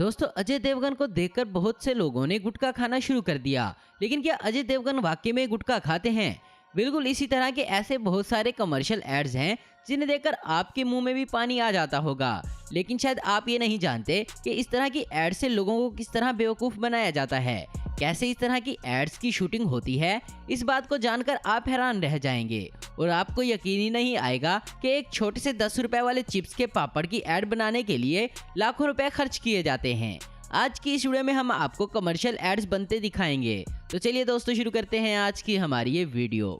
दोस्तों अजय देवगन को देखकर बहुत से लोगों ने गुटखा खाना शुरू कर दिया। लेकिन क्या अजय देवगन वाकई में गुटखा खाते हैं? बिल्कुल इसी तरह के ऐसे बहुत सारे कमर्शियल एड्स हैं जिन्हें देखकर आपके मुंह में भी पानी आ जाता होगा। लेकिन शायद आप ये नहीं जानते कि इस तरह की एड से लोगों को किस तरह बेवकूफ़ बनाया जाता है। कैसे इस तरह की एड्स की शूटिंग होती है, इस बात को जानकर आप हैरान रह जाएंगे और आपको यकीन ही नहीं आएगा कि एक छोटे से 10 रुपए वाले चिप्स के पापड़ की एड बनाने के लिए लाखों रुपए खर्च किए जाते हैं। आज की इस वीडियो में हम आपको कमर्शियल एड्स बनते दिखाएंगे। तो चलिए दोस्तों शुरू करते हैं आज की हमारी ये वीडियो।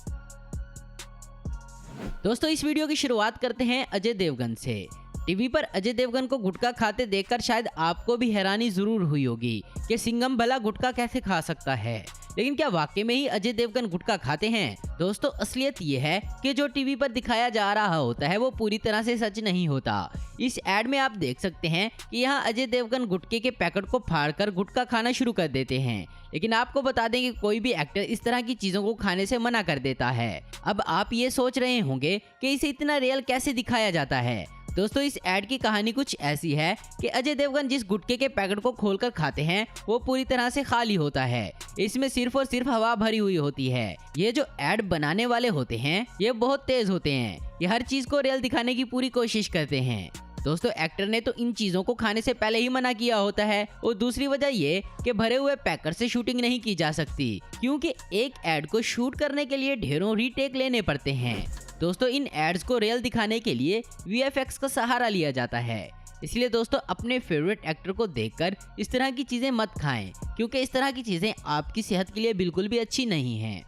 दोस्तों इस वीडियो की शुरुआत करते हैं अजय देवगन से। टीवी पर अजय देवगन को गुटखा खाते देखकर शायद आपको भी हैरानी जरूर हुई होगी कि सिंघम भला गुटखा कैसे खा सकता है। लेकिन क्या वाकई में ही अजय देवगन गुटखा खाते हैं? दोस्तों असलियत ये है कि जो टीवी पर दिखाया जा रहा होता है वो पूरी तरह से सच नहीं होता। इस एड में आप देख सकते हैं कि यहाँ अजय देवगन गुटखे के पैकेट को फाड़कर गुटखा खाना शुरू कर देते हैं। लेकिन आपको बता दें कि कोई भी एक्टर इस तरह की चीजों को खाने से मना कर देता है। अब आप ये सोच रहे होंगे कि इसे इतना रियल कैसे दिखाया जाता है। दोस्तों इस एड की कहानी कुछ ऐसी है कि अजय देवगन जिस गुटखे के पैकेट को खोलकर खाते हैं वो पूरी तरह से खाली होता है। इसमें सिर्फ और सिर्फ हवा भरी हुई होती है। ये जो एड बनाने वाले होते हैं ये बहुत तेज होते हैं। ये हर चीज को रियल दिखाने की पूरी कोशिश करते हैं। दोस्तों एक्टर ने तो इन चीजों को खाने से पहले ही मना किया होता है और दूसरी वजह ये कि भरे हुए पैकेट से शूटिंग नहीं की जा सकती क्योंकि एक एड को शूट करने के लिए ढेरों रीटेक लेने पड़ते हैं। दोस्तों इन एड्स को रियल दिखाने के लिए VFX का सहारा लिया जाता है। इसलिए दोस्तों अपने फेवरेट एक्टर को देखकर इस तरह की चीजें मत खाएं क्योंकि इस तरह की चीजें आपकी सेहत के लिए बिल्कुल भी अच्छी नहीं हैं।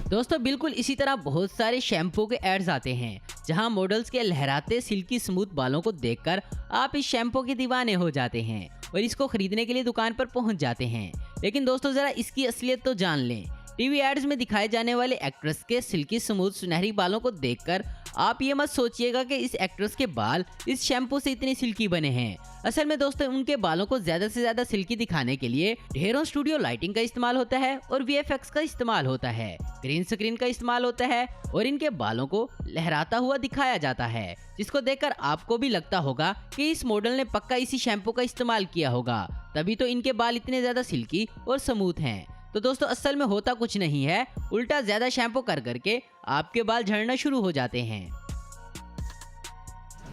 दोस्तों बिल्कुल इसी तरह बहुत सारे शैम्पू के एड्स आते हैं जहां मॉडल्स के लहराते सिल्की स्मूथ बालों को देखकर आप इस शैम्पू के दीवाने हो जाते हैं और इसको खरीदने के लिए दुकान पर पहुंच जाते हैं। लेकिन दोस्तों जरा इसकी असलियत तो जान लें। टीवी एड्स में दिखाए जाने वाले एक्ट्रेस के सिल्की स्मूथ सुनहरी बालों को देखकर आप ये मत सोचिएगा कि इस एक्ट्रेस के बाल इस शैम्पू से इतने सिल्की बने हैं। असल में दोस्तों उनके बालों को ज्यादा से ज्यादा सिल्की दिखाने के लिए ढेरों स्टूडियो लाइटिंग का इस्तेमाल होता है और VFX का इस्तेमाल होता है, ग्रीन स्क्रीन का इस्तेमाल होता है और इनके बालों को लहराता हुआ दिखाया जाता है जिसको देखकर आपको भी लगता होगा कि इस मॉडल ने पक्का इसी शैम्पू का इस्तेमाल किया होगा, तभी तो इनके बाल इतने ज्यादा सिल्की और स्मूथ हैं। तो दोस्तों असल में होता कुछ नहीं है, उल्टा ज्यादा शैम्पू कर करके आपके बाल झड़ना शुरू हो जाते हैं।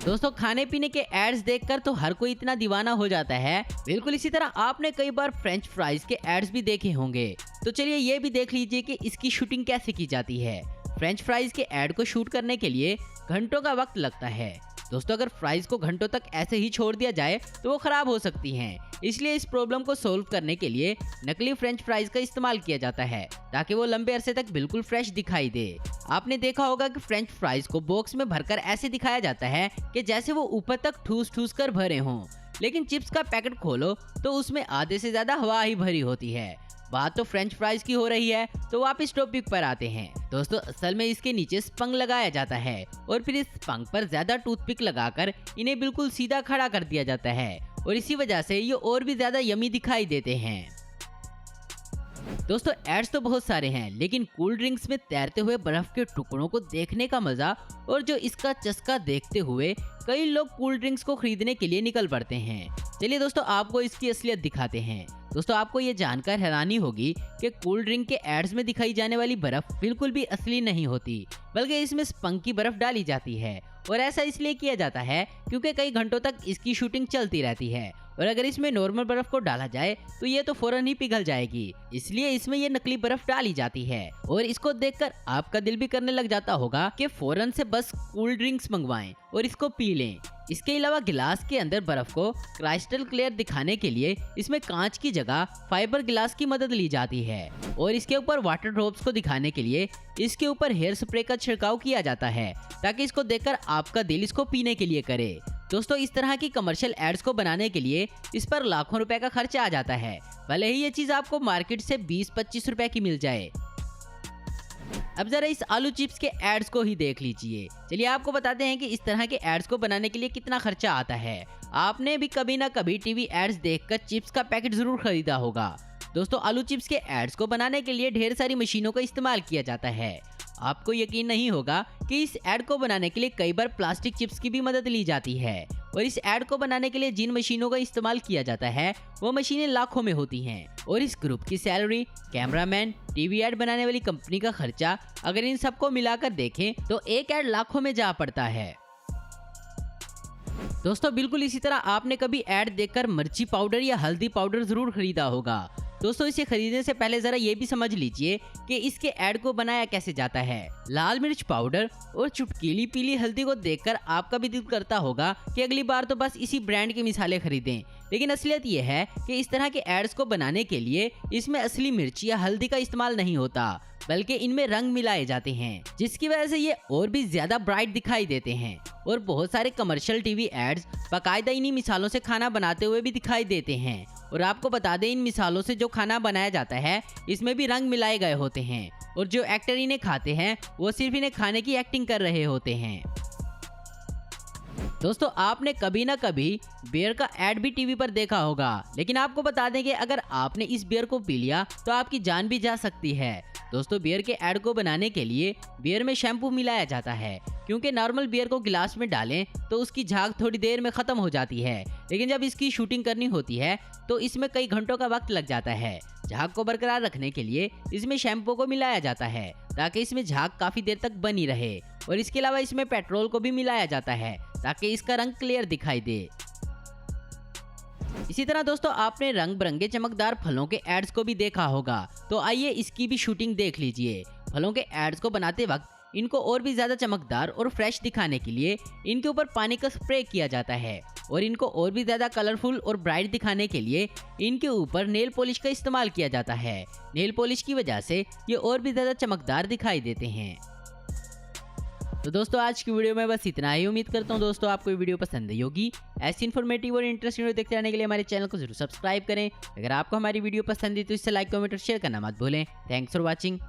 दोस्तों खाने पीने के एड्स देखकर तो हर कोई इतना दीवाना हो जाता है। बिल्कुल इसी तरह आपने कई बार फ्रेंच फ्राइज के एड्स भी देखे होंगे। तो चलिए ये भी देख लीजिए कि इसकी शूटिंग कैसे की जाती है। फ्रेंच फ्राइज के एड को शूट करने के लिए घंटों का वक्त लगता है। दोस्तों अगर फ्राइज को घंटों तक ऐसे ही छोड़ दिया जाए तो वो खराब हो सकती हैं। इसलिए इस प्रॉब्लम को सोल्व करने के लिए नकली फ्रेंच फ्राइज का इस्तेमाल किया जाता है ताकि वो लंबे अरसे तक बिल्कुल फ्रेश दिखाई दे। आपने देखा होगा कि फ्रेंच फ्राइज को बॉक्स में भरकर ऐसे दिखाया जाता है कि जैसे वो ऊपर तक ठूस ठूस कर भरे हों, लेकिन चिप्स का पैकेट खोलो तो उसमें आधे से ज्यादा हवा ही भरी होती है। बात तो फ्रेंच फ्राइज की हो रही है तो वापस टॉपिक पर आते हैं। दोस्तों असल में इसके नीचे स्पंग लगाया जाता है और फिर इस स्पंग पर ज्यादा टूथपिक लगाकर इन्हें बिल्कुल सीधा खड़ा कर दिया जाता है और इसी वजह से ये और भी ज्यादा यमी दिखाई देते हैं। दोस्तों एड्स तो बहुत सारे हैं लेकिन कूल ड्रिंक्स में तैरते हुए बर्फ के टुकड़ों को देखने का मजा और जो इसका चस्का देखते हुए कई लोग कूल ड्रिंक्स को खरीदने के लिए निकल पड़ते हैं। चलिए दोस्तों आपको इसकी असलियत दिखाते हैं। दोस्तों आपको ये जानकर हैरानी होगी कि कूल ड्रिंक के एड्स में दिखाई जाने वाली बर्फ बिल्कुल भी असली नहीं होती, बल्कि इसमें स्पंग की बर्फ डाली जाती है और ऐसा इसलिए किया जाता है क्योंकि कई घंटों तक इसकी शूटिंग चलती रहती है और अगर इसमें नॉर्मल बर्फ को डाला जाए तो ये तो फौरन ही पिघल जाएगी। इसलिए इसमें ये नकली बर्फ डाली जाती है और इसको देखकर आपका दिल भी करने लग जाता होगा कि फौरन से बस कूल ड्रिंक्स मंगवाएं और इसको पी लें। इसके अलावा गिलास के अंदर बर्फ को क्राइस्टल क्लियर दिखाने के लिए इसमें कांच की जगह फाइबर गिलास की मदद ली जाती है और इसके ऊपर वाटर ड्रॉप्स को दिखाने के लिए इसके ऊपर हेयर स्प्रे का छिड़काव किया जाता है ताकि इसको देखकर आपका दिल इसको पीने के लिए करे। दोस्तों इस तरह की कमर्शियल एड्स को बनाने के लिए इस पर लाखों रुपए का खर्चा आ जाता है, भले ही ये चीज आपको मार्केट से 20-25 रुपए की मिल जाए। अब जरा इस आलू चिप्स के एड्स को ही देख लीजिए। चलिए आपको बताते हैं कि इस तरह के एड्स को बनाने के लिए कितना खर्चा आता है। आपने भी कभी ना कभी टीवी एड्स देखकर चिप्स का पैकेट जरूर खरीदा होगा। दोस्तों आलू चिप्स के एड्स को बनाने के लिए ढेर सारी मशीनों का इस्तेमाल किया जाता है। आपको यकीन नहीं होगा कि इस ऐड को बनाने के लिए कई बार प्लास्टिक चिप्स की भी मदद ली जाती है और इस ऐड को बनाने के लिए जिन मशीनों का इस्तेमाल किया जाता है वो मशीनें लाखों में होती हैं और इस ग्रुप की सैलरी, कैमरामैन, टीवी ऐड बनाने वाली कंपनी का खर्चा अगर इन सबको मिलाकर देखें तो एक ऐड लाखों में जा पड़ता है। दोस्तों बिल्कुल इसी तरह आपने कभी ऐड देखकर मिर्ची पाउडर या हल्दी पाउडर जरूर खरीदा होगा। दोस्तों इसे खरीदने से पहले जरा ये भी समझ लीजिए कि इसके ऐड को बनाया कैसे जाता है। लाल मिर्च पाउडर और चुटकीली पीली हल्दी को देखकर आपका भी दिल करता होगा कि अगली बार तो बस इसी ब्रांड की मिसालें खरीदें, लेकिन असलियत ये है कि इस तरह के एड्स को बनाने के लिए इसमें असली मिर्च या हल्दी का इस्तेमाल नहीं होता, बल्कि इनमें रंग मिलाए जाते हैं, जिसकी वजह से ये और भी ज्यादा ब्राइट दिखाई देते हैं। और बहुत सारे कमर्शियल टीवी एड्स बाकायदा इन्हीं मिसालों से खाना बनाते हुए भी दिखाई देते हैं। और आपको बता दें, इन मिसालों से जो खाना बनाया जाता है इसमें भी रंग मिलाए गए होते हैं और जो एक्टर इन्हें खाते हैं वो सिर्फ इन्हें खाने की एक्टिंग कर रहे होते हैं। दोस्तों आपने कभी ना कभी बियर का ऐड भी टीवी पर देखा होगा, लेकिन आपको बता दें कि अगर आपने इस बियर को पी लिया तो आपकी जान भी जा सकती है। दोस्तों बियर के ऐड को बनाने के लिए बियर में शैम्पू मिलाया जाता है, क्योंकि नॉर्मल बियर को गिलास में डालें तो उसकी झाग थोड़ी देर में खत्म हो जाती है, लेकिन जब इसकी शूटिंग करनी होती है तो इसमें कई घंटों का वक्त लग जाता है। झाग को बरकरार रखने के लिए इसमें शैम्पू को मिलाया जाता है ताकि इसमें झाग काफी देर तक बनी रहे और इसके अलावा इसमें पेट्रोल को भी मिलाया जाता है ताकि इसका रंग क्लियर दिखाई दे। इसी तरह दोस्तों आपने रंग बिरंगे चमकदार फलों के एड्स को भी देखा होगा, तो आइए इसकी भी शूटिंग देख लीजिए। फलों के एड्स को बनाते वक्त इनको और भी ज्यादा चमकदार और फ्रेश दिखाने के लिए इनके ऊपर पानी का स्प्रे किया जाता है और इनको और भी ज्यादा कलरफुल और ब्राइट दिखाने के लिए इनके ऊपर नेल पॉलिश का इस्तेमाल किया जाता है। नेल पॉलिश की वजह से ये और भी ज्यादा चमकदार दिखाई देते हैं। तो दोस्तों आज की वीडियो में बस इतना ही। उम्मीद करता हूँ दोस्तों आपको ये वीडियो पसंद आई होगी। ऐसी इन्फॉर्मेटिव और इंटरेस्टिंग वीडियो देखते रहने के लिए हमारे चैनल को जरूर सब्सक्राइब करें। अगर आपको हमारी वीडियो पसंद है तो इससे लाइक, कमेंट और शेयर करना मत भूलें। Thanks for watching.